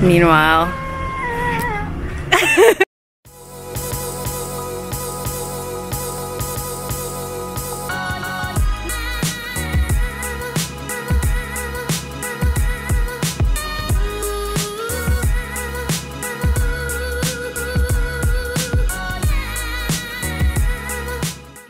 Meanwhile,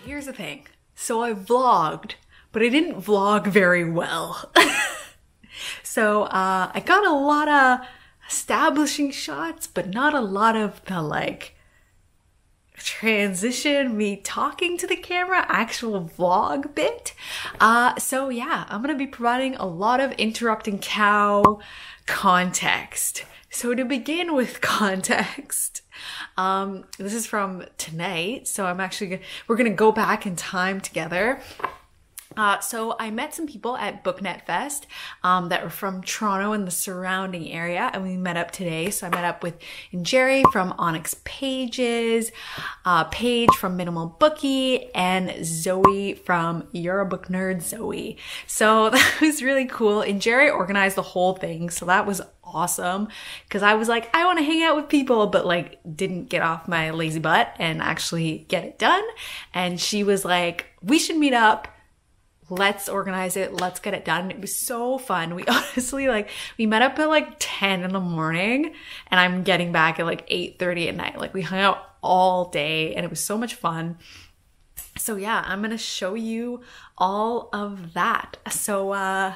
here's the thing. So I vlogged, but I didn't vlog very well. So I got a lot of establishing shots, but not a lot of the like transition, me talking to the camera, actual vlog bit. So yeah, I'm gonna be providing a lot of interrupting cow context. So to begin with context, this is from tonight. So we're gonna go back in time together. So I met some people at BookNetFest that were from Toronto and the surrounding area, and we met up today. So I met up with Njeri from Onyx Pages, Paige from Minimal Bookie, and Zoe from You're a Book Nerd, Zoe. So that was really cool. And Njeri organized the whole thing, so that was awesome, because I was like, I want to hang out with people, but like didn't get off my lazy butt and actually get it done. And she was like, we should meet up. Let's organize it. Let's get it done. It was so fun. We honestly we met up at like 10 in the morning and I'm getting back at like 8:30 at night. Like we hung out all day and it was so much fun. So yeah, I'm going to show you all of that. So,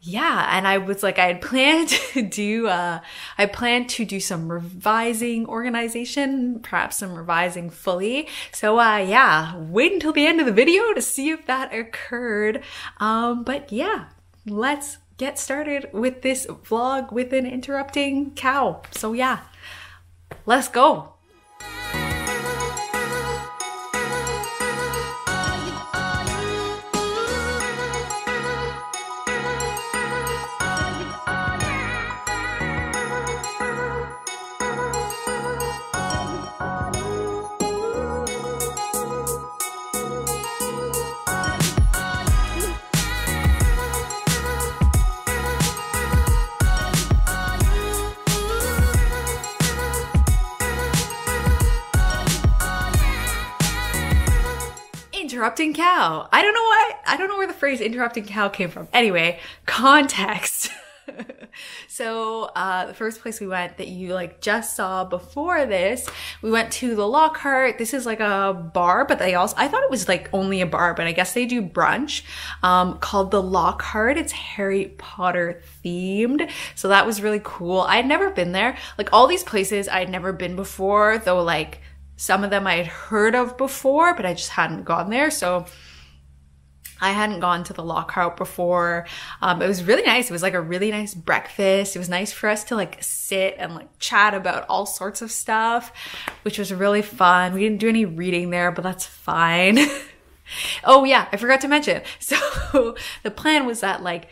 yeah, and I was like, I planned to do some revising organization, perhaps some revising fully. So yeah, wait until the end of the video to see if that occurred. But yeah, let's get started with this vlog with an interrupting cow. So yeah, let's go. Interrupting cow. I don't know why. I don't know where the phrase interrupting cow came from. Anyway, context. So the first place we went that you like just saw before this, we went to the LOCKHART. This is like a bar, but I thought it was like only a bar, but I guess they do brunch, called the LOCKHART. It's Harry Potter themed. So that was really cool. I had never been there. Like all these places I had never been before, though like some of them I had heard of before, but I just hadn't gone there. So I hadn't gone to the LOCKHART before. It was really nice. It was like a really nice breakfast. It was nice for us to like sit and like chat about all sorts of stuff, which was really fun. We didn't do any reading there, but that's fine. Oh yeah, I forgot to mention. So the plan was that like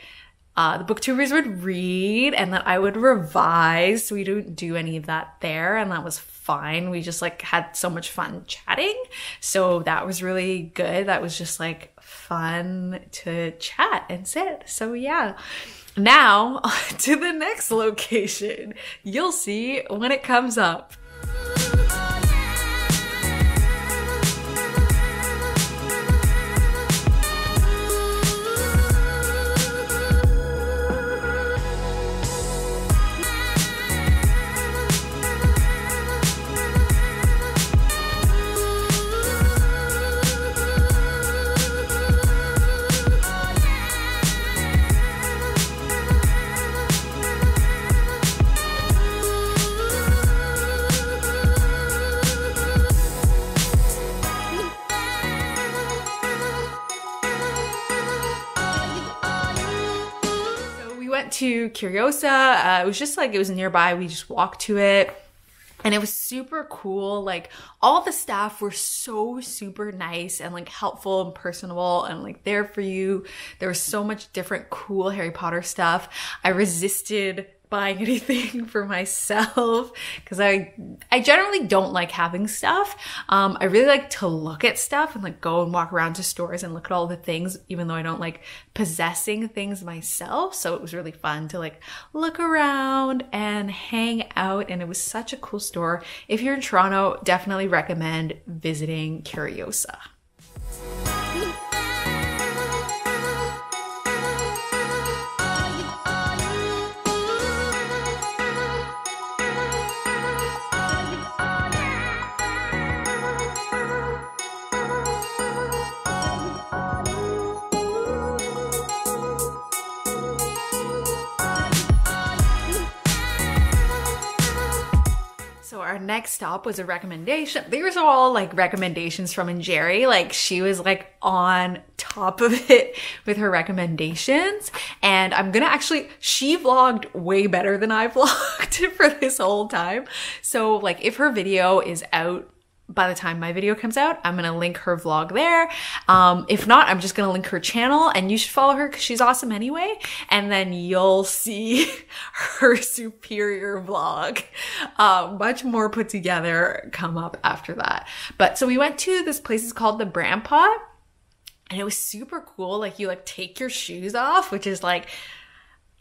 the booktubers would read and that I would revise. So we didn't do any of that there, and that was fine. We just like had so much fun chatting. So that was really good. That was just like fun to chat and sit. So yeah. Now to the next location. You'll see when it comes up. To CURIOSA. It was just like, it was nearby. We just walked to it and it was super cool. Like all the staff were so super nice and like helpful and personable and like there for you. There was so much different cool Harry Potter stuff. I resisted buying anything for myself because I generally don't like having stuff. I really like to look at stuff and like go and walk around to stores and look at all the things, even though I don't like possessing things myself. So it was really fun to like look around and hang out, and it was such a cool store. If you're in Toronto, definitely recommend visiting CURIOSA. So our next stop was a recommendation. These are all like recommendations from Njeri. Like she was like on top of it with her recommendations. And I'm gonna actually, she vlogged way better than I vlogged for this whole time. So like if her video is out by the time my video comes out, I'm gonna link her vlog there. If not, I'm just gonna link her channel, and you should follow her because she's awesome anyway. And then you'll see her superior vlog, much more put together, come up after that. But so we went to this place, it's called the Brand Pot, and it was super cool. Like you like take your shoes off, which is like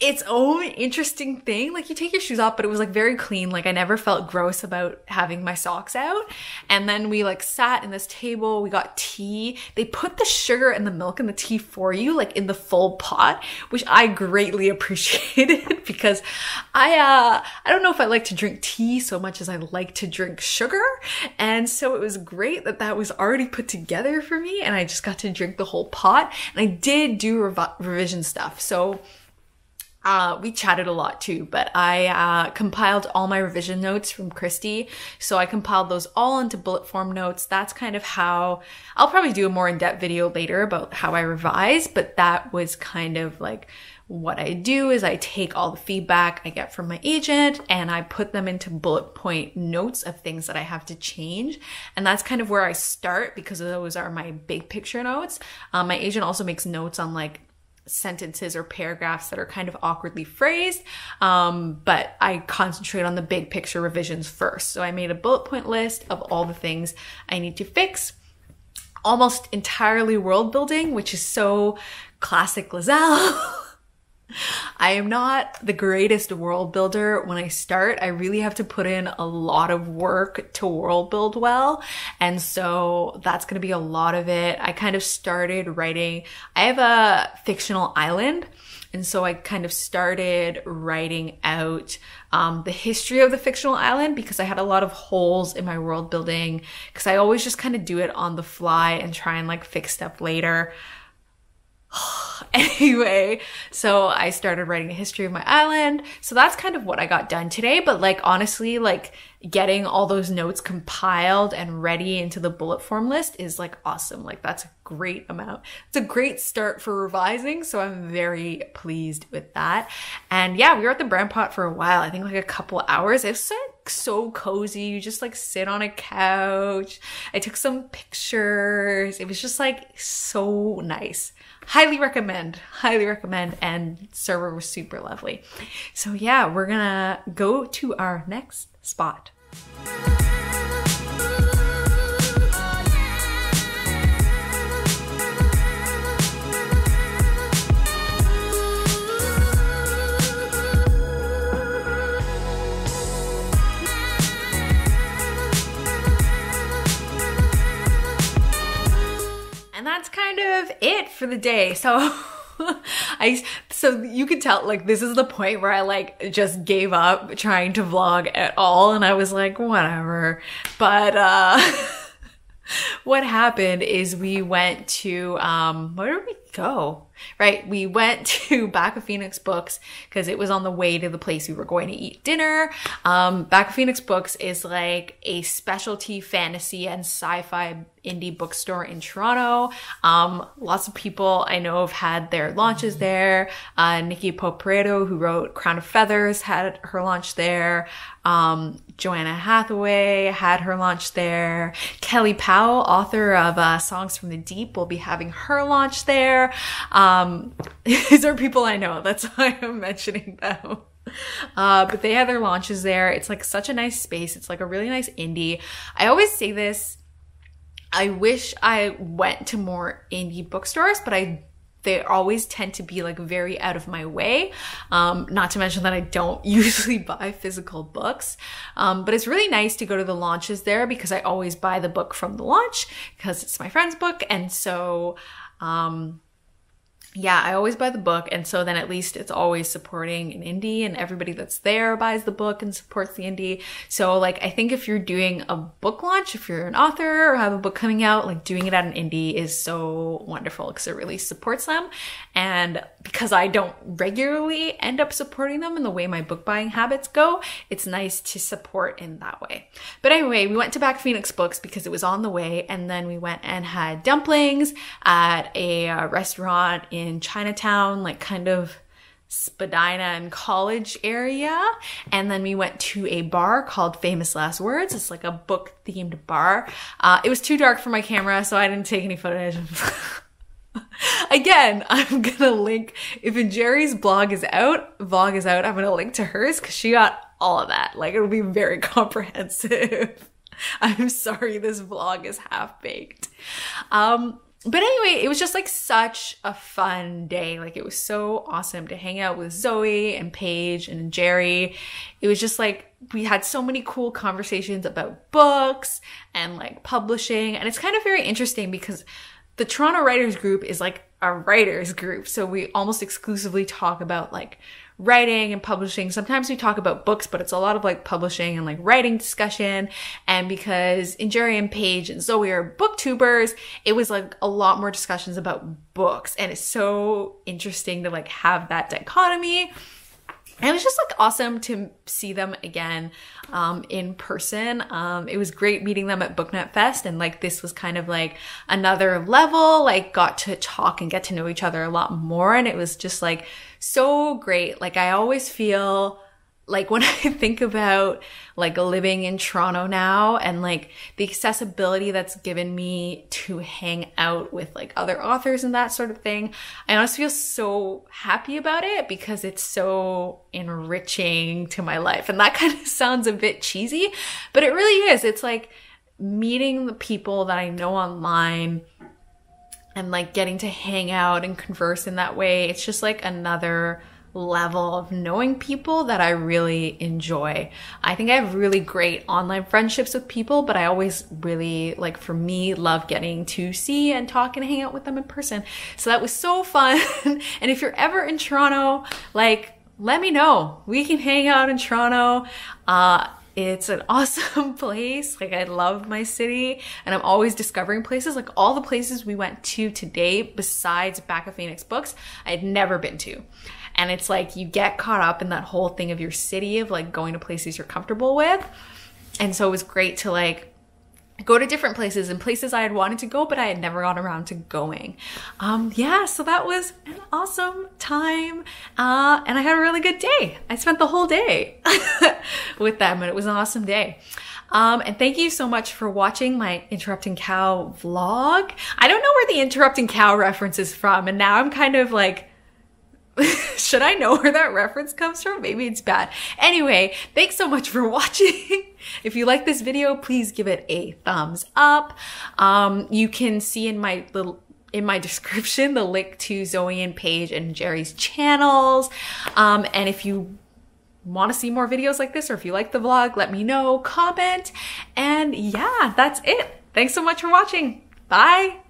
its own interesting thing. Like you take your shoes off, but it was like very clean. Like I never felt gross about having my socks out. And then we like sat in this table, we got tea. They put the sugar and the milk and the tea for you, like in the full pot, which I greatly appreciated because I don't know if I like to drink tea so much as I like to drink sugar. And so it was great that that was already put together for me, and I just got to drink the whole pot. And I did do revision stuff. So we chatted a lot too, but I compiled all my revision notes from Christy. So I compiled those all into bullet form notes. That's kind of how, I'll probably do a more in-depth video later about how I revise, but that was kind of like what I do is I take all the feedback I get from my agent and I put them into bullet point notes of things that I have to change. And that's kind of where I start because those are my big picture notes. My agent also makes notes on like sentences or paragraphs that are kind of awkwardly phrased, but I concentrate on the big picture revisions first. So I made a bullet point list of all the things I need to fix, almost entirely world building, which is so classic Lizelle. I am not the greatest world builder when I start. I really have to put in a lot of work to world build well. And so that's going to be a lot of it. I kind of started writing, I have a fictional island. And so I kind of started writing out the history of the fictional island because I had a lot of holes in my world building because I always just kind of do it on the fly and try and like fix stuff later. Anyway, so I started writing a history of my island. So that's kind of what I got done today. But like, honestly, like getting all those notes compiled and ready into the bullet form list is like awesome. Like that's a great amount. It's a great start for revising. So I'm very pleased with that. And yeah, we were at the Brand Pot for a while. I think like a couple hours. It was like so cozy. You just like sit on a couch. I took some pictures. It was just like so nice. Highly recommend, and server was super lovely. So yeah, we're gonna go to our next spot. And that's kind of it for the day. So so you could tell like this is the point where I like just gave up trying to vlog at all, and I was like, whatever. But what happened is we went to where did we go? Right, we went to BAKK-PHOENIX Books because it was on the way to the place we were going to eat dinner. BAKK-PHOENIX Books is like a specialty fantasy and sci-fi indie bookstore in Toronto. Lots of people I know have had their launches there. Nikki Popareto, who wrote Crown of Feathers, had her launch there. Joanna Hathaway had her launch there. Kelly Powell, author of Songs from the Deep, will be having her launch there. These are people I know. That's why I'm mentioning them. But they have their launches there. It's like such a nice space. It's like a really nice indie. I always say this, I wish I went to more indie bookstores, but they always tend to be like very out of my way. Not to mention that I don't usually buy physical books. But it's really nice to go to the launches there because I always buy the book from the launch because it's my friend's book. And so, yeah, I always buy the book, and so then at least it's always supporting an indie, and everybody that's there buys the book and supports the indie. So like, I think if you're doing a book launch, if you're an author or have a book coming out, like doing it at an indie is so wonderful because it really supports them. And because I don't regularly end up supporting them in the way my book buying habits go, it's nice to support in that way. But anyway, we went to BAKK-PHOENIX Books because it was on the way, and then we went and had dumplings at a restaurant in Chinatown, like kind of Spadina and College area. And then we went to a bar called Famous Last Words. It's like a book themed bar. It was too dark for my camera, so I didn't take any footage. Again, I'm gonna link, if Njeri's vlog is out, I'm gonna link to hers because she got all of that. Like, it'll be very comprehensive. I'm sorry this vlog is half-baked. But anyway, it was just like such a fun day. Like, it was so awesome to hang out with Zoe and Paige and Njeri. It was just like, we had so many cool conversations about books and like publishing. And it's kind of very interesting because the Toronto Writers Group is like a writers group. So we almost exclusively talk about like writing and publishing. Sometimes we talk about books, but it's a lot of like publishing and like writing discussion. And because Njeri and Paige and Zoe are booktubers, it was like a lot more discussions about books. And it's so interesting to like have that dichotomy. And it was just like awesome to see them again in person. It was great meeting them at BookNetFest, and like this was kind of like another level, like got to talk and get to know each other a lot more. And it was just like so great. Like, I always feel like when I think about like living in Toronto now and like the accessibility that's given me to hang out with like other authors and that sort of thing, I honestly feel so happy about it because it's so enriching to my life. And that kind of sounds a bit cheesy, but it really is. It's like meeting the people that I know online and like getting to hang out and converse in that way. It's just like another level of knowing people that I really enjoy. I think I have really great online friendships with people, but I always really, like, for me, love getting to see and talk and hang out with them in person. So that was so fun. And if you're ever in Toronto, like, let me know. We can hang out in Toronto. It's an awesome place. Like, I love my city, and I'm always discovering places. Like, all the places we went to today, besides BAKK-PHOENIX Books, I had never been to. And it's like, you get caught up in that whole thing of your city, of like going to places you're comfortable with. And so it was great to like go to different places and places I had wanted to go, but I had never got around to going. Yeah, so that was an awesome time. And I had a really good day. I spent the whole day with them, and it was an awesome day. And thank you so much for watching my Interrupting Cow vlog. I don't know where the Interrupting Cow reference is from, and now I'm kind of like, should I know where that reference comes from? Maybe it's bad. Anyway, thanks so much for watching. If you like this video, please give it a thumbs up. You can see in my description the link to Zoe and Paige and Njeri's channels. And if you want to see more videos like this, or if you like the vlog, let me know, comment. And yeah, that's it. Thanks so much for watching. Bye.